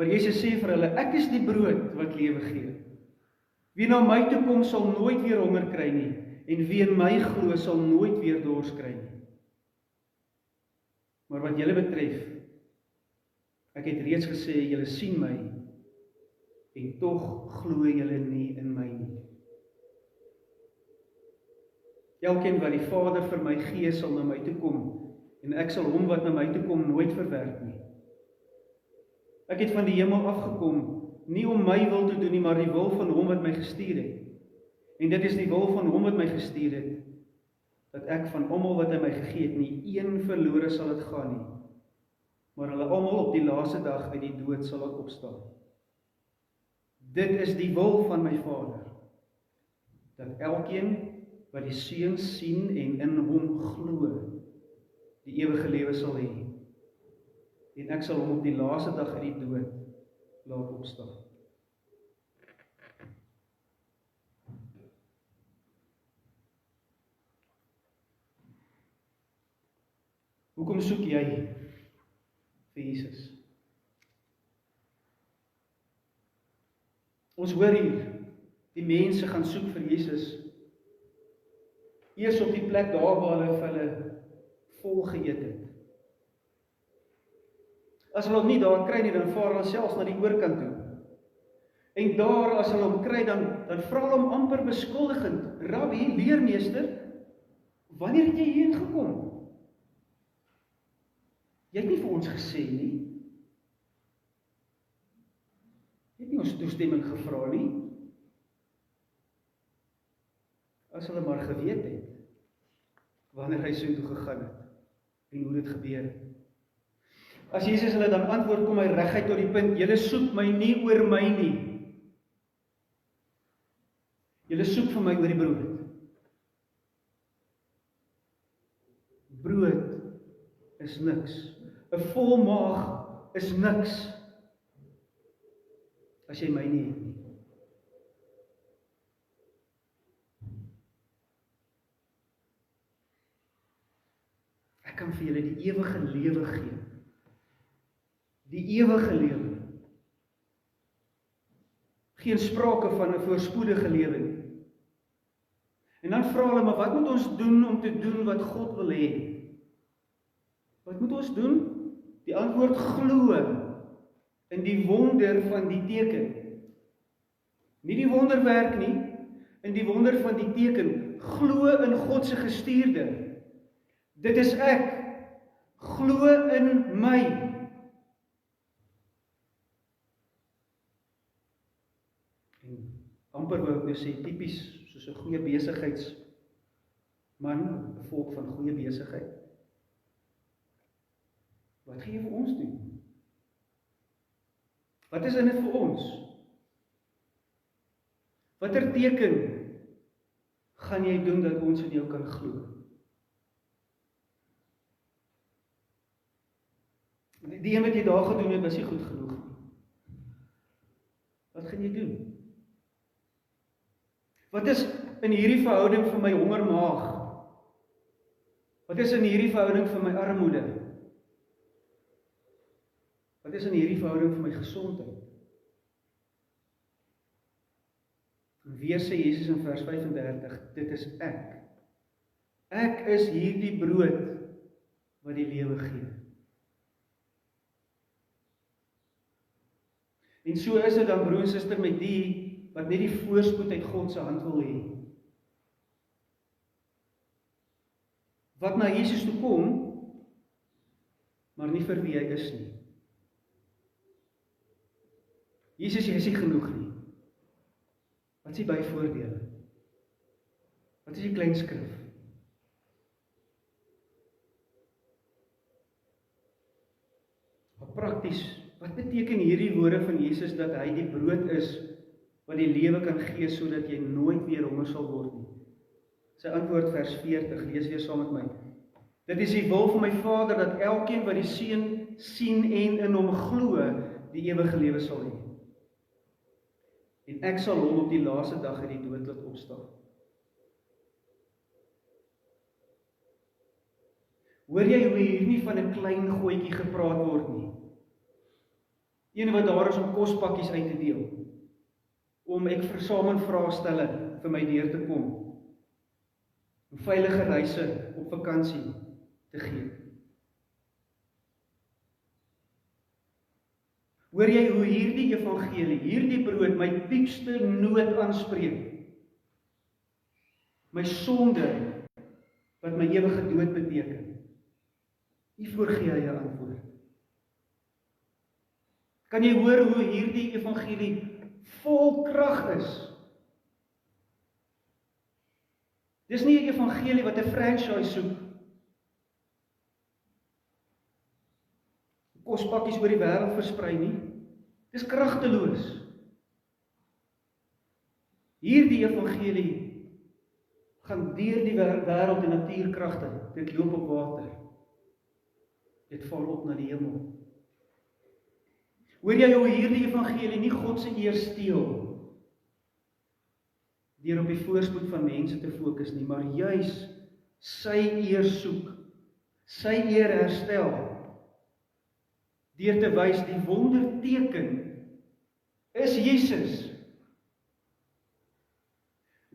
Maar Jesus sê vir hulle, ek is die brood wat lewe gee. Wie na my toe kom sal nooit weer honger kry nie, en wie in my glo sal nooit weer dors kry nie. Maar wat julle betref, ek het reeds gesê, julle sien my, en tog glo julle nie in my nie. Elkeen wat die Vader vir my gee, sal na my toe kom, en ek sal hom wat na my toe kom nooit verwerp nie. Ek het van die hemel afgekom, nie om my wil te doen nie, maar die wil van hom wat my gestuur het. En dit is die wil van hom wat my gestuur het, dat ek van almal wat hy my gegee het, nie een verlore sal het gaan nie, maar hulle almal op die laaste dag uit die dood sal ek opstaan. Dit is die wil van my Vader, dat elkeen wat die Seun sien en in hom glo, die ewige lewe sal hê. En ek sal hom op die laaste dag uit die dood laat opstaan. Hoekom soek jy vir Jesus? Ons hoor hier, die mense gaan soek vir Jesus, eers op die plek daar waar hulle vir hulle vol geëet het. As hulle hom nie daar kry nie, dan vaar hulle selfs na die oorkant toe. En daar, as hulle hom kry, dan vra hulle hom amper beskuldigend, Rabbi, leermeester, wanneer het jy hierheen gekom? Jy het nie vir ons gesê nie. Jy het nie ons toestemming gevra nie. As hulle maar geweet het, wanneer hy so toe gegaan het, en hoe dit gebeur het. As Jesus hulle dan antwoord, kom hy reguit tot die punt, julle soek my nie oor my nie. Julle soek vir my oor die brood. Brood is niks. 'n vol maag is niks, as jy my nie het nie. Ek kan vir julle die ewige lewe gee. Die ewige lewe. Geen sprake van 'n voorspoedige lewe nie. En dan vra hulle, maar wat moet ons doen om te doen wat God wil hê? Wat moet ons doen? Die antwoord, glo in die wonder van die teken. Nie die wonderwerk nie, in die wonder van die teken. Glo in God se gestuurde. Dit is ek. Glo in my. En amper wil ek nou sê, tipies soos 'n goeie besigheidsman, 'n volk van goeie besigheid. Wat gaan jy vir ons doen? Wat is in dit vir ons? Watter teken gaan jy doen dat ons in jou kan glo? Die een wat jy daar gedoen het, was nie goed genoeg nie. Wat gaan jy doen? Wat is in hierdie verhouding vir my hongermaag? Wat is in hierdie verhouding vir my armoede? Wat is in hierdie verhouding vir my gesondheid? En weer sê Jesus in vers 35, dit is ek. Ek is hierdie brood wat die lewe gee. En so is dit dan, broer en suster, met die wat net die voorspoed uit God se hand wil hê. Wat na Jesus toe kom, maar nie vir wie hy is nie. Jesus, jy is nie genoeg nie. Wat is die byvoordele? Wat is die kleinskrif? Maar prakties, wat beteken hierdie woorde van Jesus dat hy die brood is wat die lewe kan gee sodat jy nooit weer honger sal word nie? Sy antwoord vers 40, lees weer saam met my. Dit is die wil van my Vader dat elkeen wat die Seun sien en in hom glo, die ewige lewe sal hê. En ek sal hom op die laaste dag uit die dood laat opstaan. Hoor jy hoe hier nie van 'n klein gootjie gepraat word nie? Een wat daar is om kospakkies uit te deel, om ek versamelvraestelle vir my deur te kom, om veilige reise op vakansie te gee. Hoor jy hoe hierdie evangelie, hierdie brood, my diepste nood aanspreek? My sonde, wat my ewige dood beteken. Hiervoor gee hy 'n antwoord. Kan jy hoor hoe hierdie evangelie vol krag is? Dis nie 'n evangelie wat 'n franchise soek. Kospakkies oor die wêreld versprei nie. Dis kragteloos. Hierdie evangelie gaan deur die wêreld en natuurkragte. Dit loop op water. Dit val op na die hemel. Hoor jy hoe hierdie evangelie nie God se eer steel deur op die voorspoed van mense te fokus nie, maar juis sy eer soek, sy eer herstel, deur te wys die wonderteken is Jesus.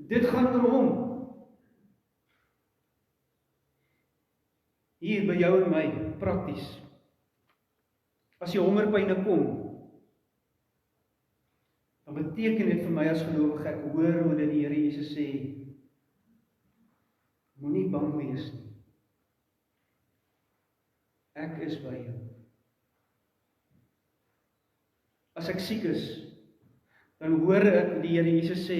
Dit gaan oor hom. Hier by jou en my, prakties. As jy hongerpyne kom, dan beteken dit vir my as gelowige, ek hoor hoe dit die Here Jesus sê, moenie bang wees nie. Ek is by jou. As ek siek is, dan hoor ek die Here Jesus sê,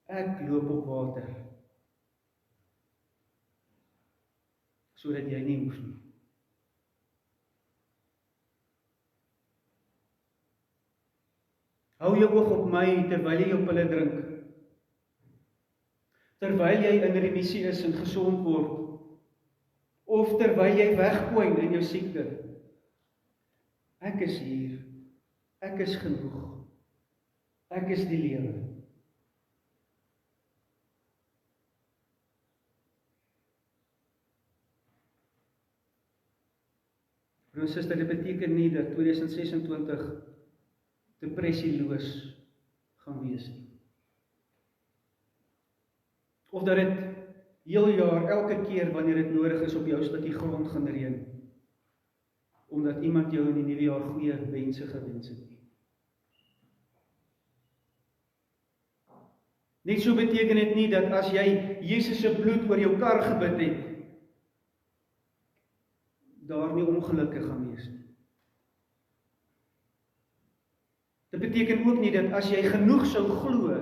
ek loop op water, sodat jy nie hoef nie. Hou jou oog op my terwyl jy jou pille drink. Terwyl jy in remissie is en gesond word. Of terwyl jy wegkwyn in jou siekte. Ek is hier. Ek is genoeg. Ek is die lewe. Broer en suster, dit beteken nie dat 2026 depressieloos gaan wees nie. Of dat dit heel jaar, elke keer wanneer dit nodig is op jou stukkie grond gaan reën, omdat iemand jou in die nuwe jaar goeie wense gewens het nie. Net so beteken dit nie dat as jy Jesus se bloed oor jou kar gebid het, daar nie ongelukke gaan wees nie. Dit beteken ook nie dat as jy genoeg sou glo,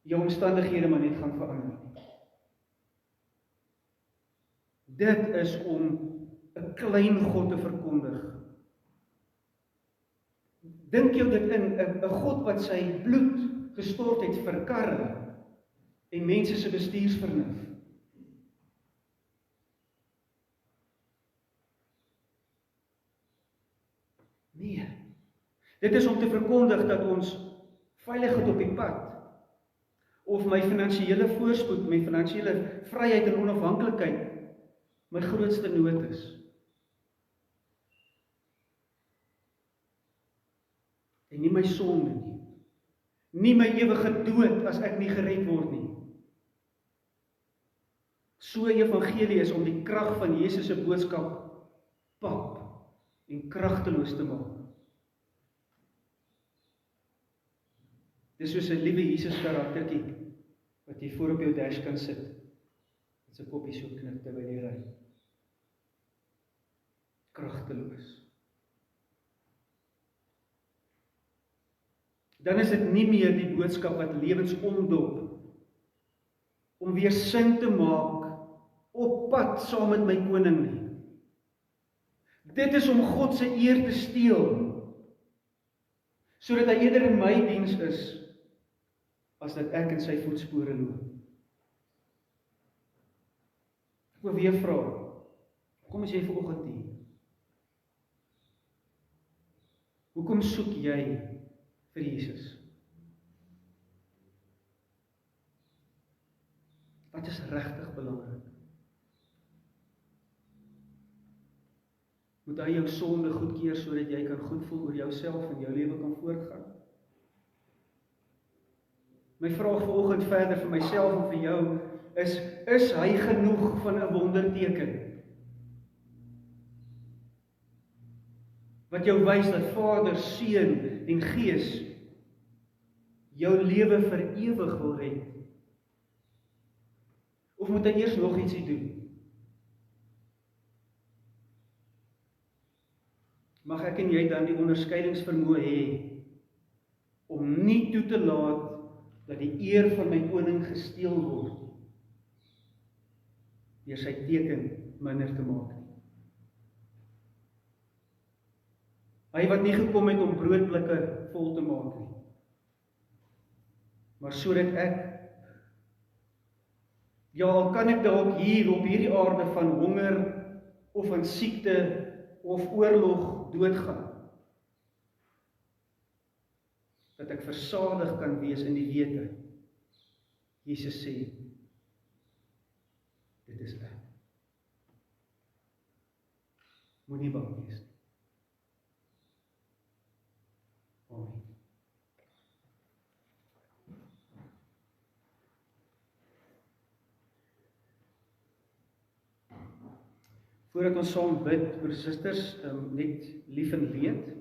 jou omstandighede maar net gaan verander nie. Dit is om 'n klein God te verkondig. Dink jou dit in, 'n God wat sy bloed gestort het vir karre en mense se bestuursvernuf. Nee. Dit is om te verkondig dat ons veiligheid op die pad, of my finansiële voorspoed, my finansiële vryheid en onafhanklikheid, my grootste nood is. En nie my sonde nie. Nie my ewige dood as ek nie gered word nie. So evangelie is om die krag van Jesus se boodskap pap en kragteloos te maak. Dis soos 'n liewe Jesus karaktertjie wat jy voor op jou dash kan sit. Met sy koppie so knip terwyl jy ry. Kragteloos. Dan is dit nie meer die boodskap wat lewens omdop, om weer sin te maak op pad saam met my koning nie. Dit is om God se eer te steel, sodat hy eerder in my diens is, as dat ek in sy voetspore loop. Ek wil weer vra, kom as jy vanoggend hier? Hoekom soek jy vir Jesus? Wat is regtig belangrik? Moet hy jou sonde goedkeur sodat jy kan goed voel oor jouself en jou lewe kan voortgaan? My vraag vanoggend verder vir myself en vir jou is hy genoeg van 'n wonderteken? Wat jou wys dat Vader, Seun en Gees jou lewe vir ewig wil red? Of moet hy eers nog ietsie doen? Mag ek en jy dan die onderskeidingsvermoë hê om nie toe te laat dat die eer van my koning gesteel word deur sy teken minder te maak nie. Hy wat nie gekom het om broodblikke vol te maak nie, maar sodat ek, ja, al kan ek dalk hier op hierdie aarde van honger of van siekte of oorlog doodgaan, dat ek versadig kan wees in die wete. Jesus sê, dit is ek. Moenie bang wees nie. Amen. Voordat ons saam bid, broers en susters, net lief en leed.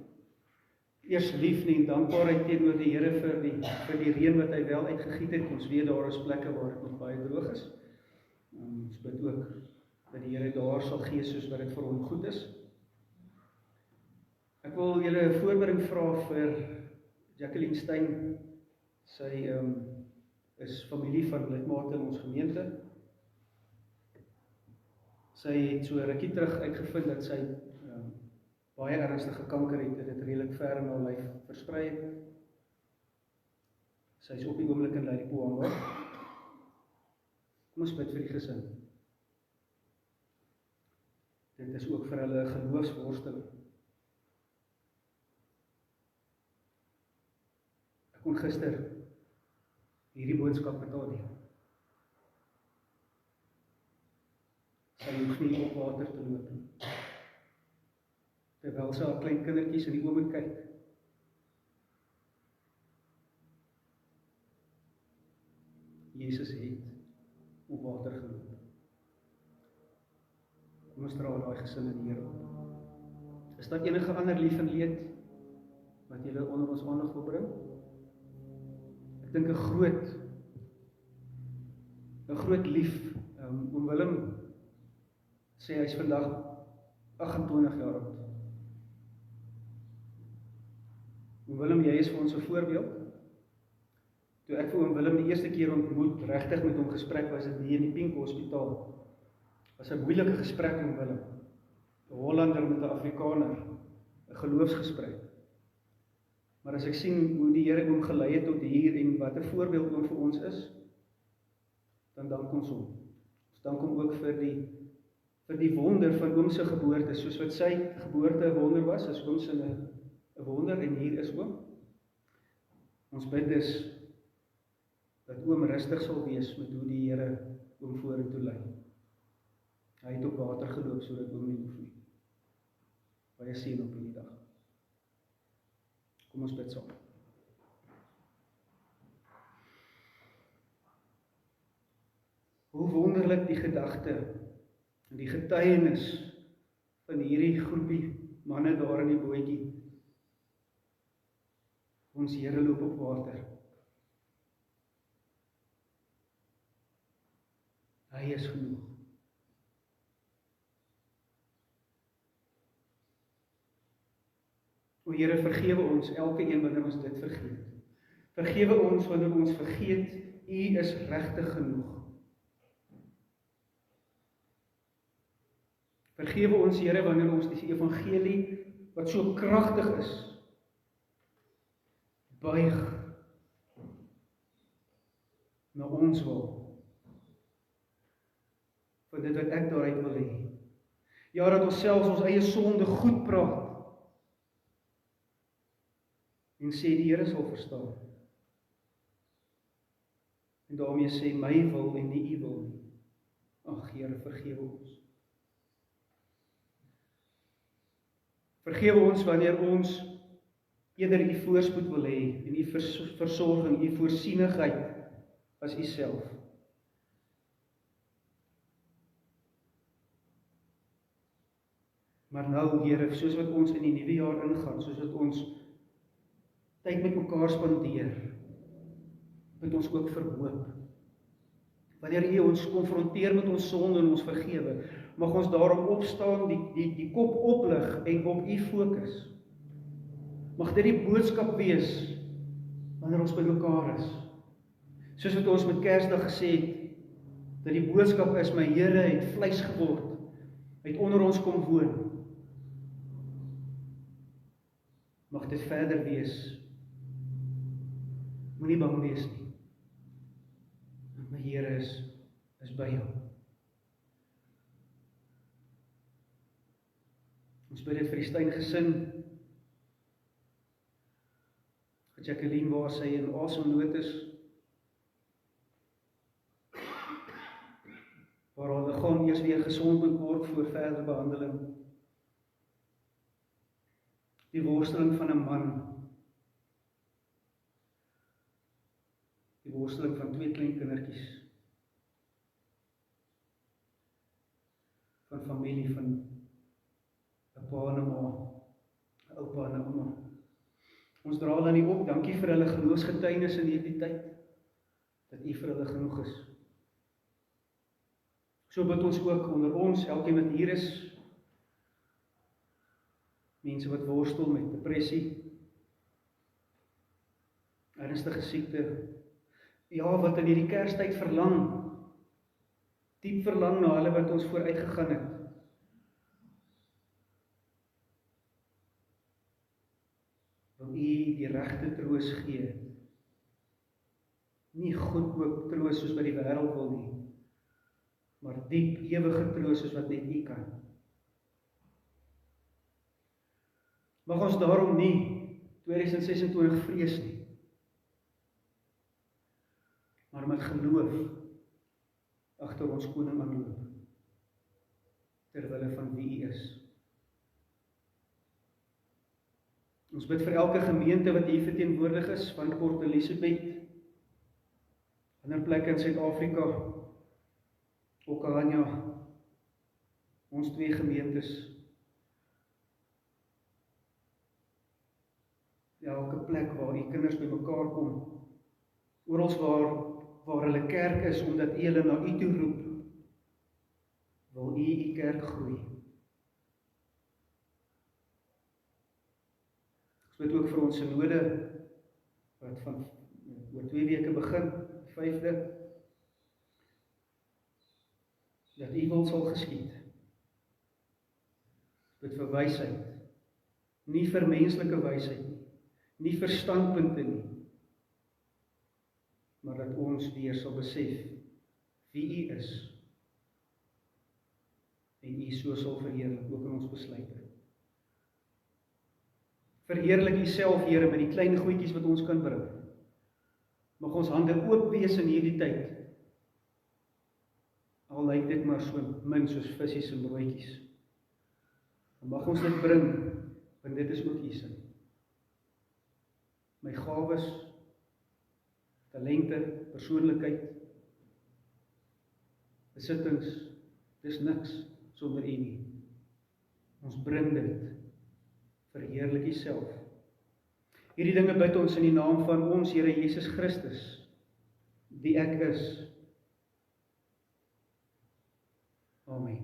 Eers lief en dankbaarheid teenoor die Here vir die reën wat hy wel uitgegiet het. Ons weet daar is plekke waar dit nog baie droog is. Ons bid ook dat die Here daar sal gee soos wat dit vir hom goed is. Ek wil julle 'n voorbereiding vra vir Jacqueline Stein. Sy is familie van lidmate in ons gemeente. Sy het so rukkie terug uitgevind dat sy baie ernstige kanker het, dit redelik ver in haar lyf versprei het. Sy is op die oomblik in Ladiphoanga. Kom ons bid vir die gesin. Dit is ook vir hulle geloofsworsteling. Ek kon gister hierdie boodskap met haar deel. Sy hoef nie op water te loop nie. Terwyl sy haar klein kindertjies in die oë moet kyk. Jesus het op water geloop. Kom ons dra daai gesin in die Here op. Is daar enige ander lief en leed wat julle onder ons aandag wil bring? Ek dink 'n groot lief, oom Willem sê hy is vandag 28 jaar oud. Oom Willem, jy is vir ons 'n voorbeeld. Toe ek vir oom Willem die eerste keer ontmoet, regtig met hom gesprek, was dit hier in die Pink Hospitaal. Was 'n moeilike gesprek met Willem. 'n Hollander met 'n Afrikaner, 'n geloofsgesprek. Maar as ek sien hoe die Here hom gelei het tot hier en wat 'n voorbeeld oom vir ons is, dan dank ons hom. Ons dank hom ook vir die wonder van oom se geboorte, soos wat sy geboorte 'n wonder was, as oom se 'n wonder en hier is oom. Ons bid is dat oom rustig sal wees met hoe die Here oom vorentoe lei. Hy het op water geloop sodat oom nie hoef nie. Baie seën op hierdie dag. Kom ons bid saam. Hoe wonderlik die gedagte en die getuienis van hierdie groepie manne daar in die bootjie. Ons Here loop op water. Hy is genoeg. O Here, vergewe ons elke een wanneer ons dit vergeet. Vergewe ons wanneer ons vergeet, U is regtig genoeg. Vergewe ons, Here, wanneer ons die evangelie, wat so kragtig is, buig na ons wil. Van dit wat ek daaruit wil hê. Ja, dat ons selfs ons eie sonde goed praat. En sê die Here sal verstaan. En daarmee sê my wil en nie U wil nie. Ag Here, vergewe ons. Vergewe ons wanneer ons eerder U voorspoed wil hê en U versorging, U voorsienigheid as U self. Maar nou, Here, soos wat ons in die nuwe jaar ingaan, soos wat ons tyd met mekaar spandeer, bid ons ook vir hoop. Wanneer U ons konfronteer met ons sonde en ons vergewe, mag ons daarom opstaan, die kop oplig en op U fokus. Mag dit die boodskap wees wanneer ons by mekaar is. Soos wat ons met Kersdag gesê het, dat die boodskap is, my Here het vleis geword, hy het onder ons kom woon. Mag dit verder wees. Moenie bang wees nie. My Here is by jou. Ons bid dit vir die Steyn gesin. Jacqueline waar sy in asemnood is. Waar haar liggaam eers weer gesond moet word voor verdere behandeling. Die worsteling van 'n man. Die worsteling van 2 klein kindertjies. Van familie, van 'n pa en 'n ma, 'n oupa en 'n ouma. Ons dra hulle nie op, dankie vir hulle geloofsgetuienis in hierdie tyd, dat U vir hulle genoeg is. So bid ons ook onder ons, elkeen wat hier is, mense wat worstel met depressie, ernstige siekte, ja, wat in hierdie Kerstyd verlang, diep verlang na hulle wat ons vooruit gegaan het. Wil U die regte troos gee, nie goedkoop troos soos wat die wêreld wil nie, maar diep, ewige troos soos wat net U kan. Mag ons daarom nie 2026 vrees nie, maar met geloof agter ons koning aanloop, terwille van wie U is. Ons bid vir elke gemeente wat hier verteenwoordig is, van Port Elizabeth, ander plekke in Suid-Afrika, Okanja, ons 2 gemeentes, elke plek waar die kinders by mekaar kom, oral waar hulle kerk is, omdat U hulle na U toe roep, wil U U kerk groei. Ons bid ook vir ons synode, wat van oor 2 weke begin, 5de, dat U wil sal geskied. Ons bid vir wysheid, nie vir menslike wysheid nie, nie vir standpunte nie, maar dat ons weer sal besef wie U is, en U so sal verheerlik, ook in ons besluite. Verheerlik U self, Here, met die klein goedjies wat ons kan bring. Mag ons hande oop wees in hierdie tyd. Al lyk dit maar so min soos visies en broodjies. Mag ons dit bring, want dit is ook U sin. My gawes, talente, persoonlikheid, besittings, dis niks sonder U nie. Ons bring dit, verheerlik U self. Hierdie dinge bid ons in die naam van ons Here Jesus Christus, die ek is. Amen.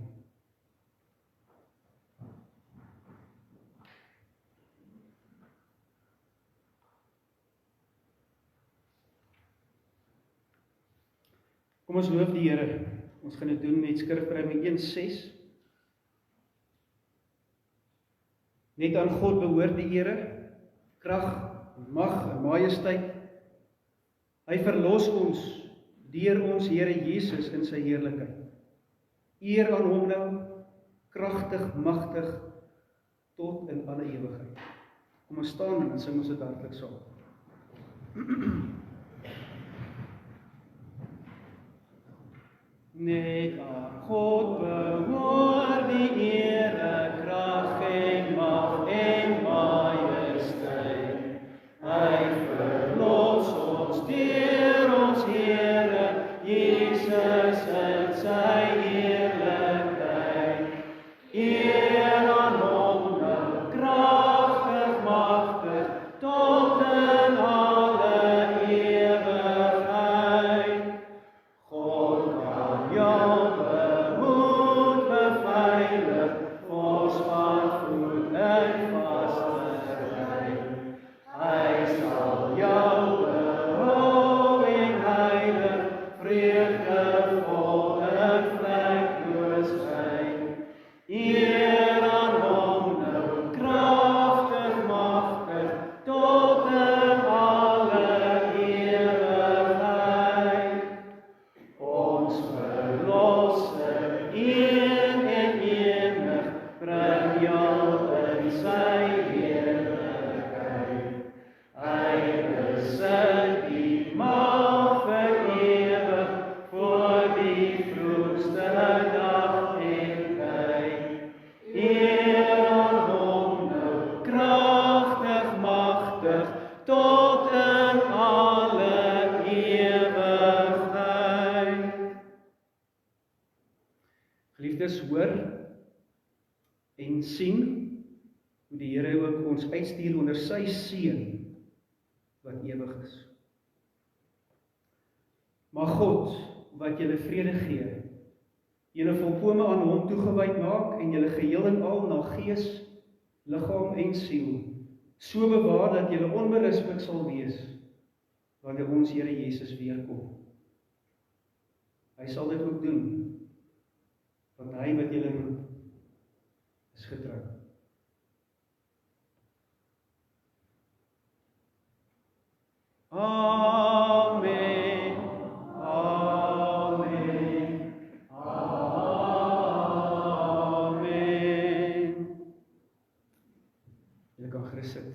Kom ons loof die Here. Ons gaan dit doen met Skrifruiming 1:6. Net aan God behoort die Here, krag, mag en majesteit. Hy verlos ons deur ons Here Jesus in sy heerlikheid. Eer aan hom nou, kragtig, magtig, tot in alle ewigheid. Kom ons staan en sing ons dit hartlik saam. Net aan God behoort die ere, krag en mag en majesteit. Hy verlos ons deur ons Here Jesus in sy heerlikheid. Eer aan hom nou, kragtig, magtig, tot in alle ewigheid. God kan jou behoed, beveilig, voorspan, voed en vastigheid. Hy sal jou behou en heilig, vreugdevol en vlekloos schyn. Eer aan hom nou, kragtig, magtig, tot in alle ewigheid. Ons verlosser, een en enig, bring jou in sy heerlikheid. Hy besit die mag vir ewig, voor die vroegste dag en tyd. Eer aan hom nou, kragtig, magtig, tot in alle ewigheid. Geliefdes, hoor en sien hoe die Here ook ons uitstuur onder sy seën wat ewig is. Maar God, wat julle vrede gee, julle volkome aan hom toegewyd maak en julle geheel en al na gees, liggaam en siel, so bewaar dat julle onberispelik sal wees wanneer ons Here Jesus weerkom. Hy sal dit ook doen, want hy wat julle roep is getrou. Amen. Amen. Amen. Julle kan gerus sit.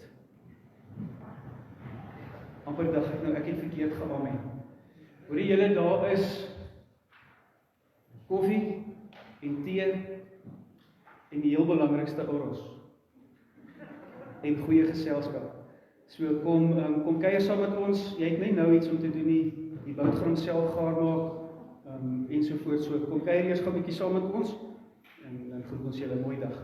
Amper dag ek nou, ek het verkeerd geamen. Hoor julle, daar is koffie en tee en die heel belangrikste oros. En goeie geselskap. So kom kuier saam met ons. Jy het net nou iets om te doen nie. Die boutgrond self gaar maak ensovoorts. So kom kuier eers gou 'n bietjie saam met ons en dan groet ons julle 'n mooi dag.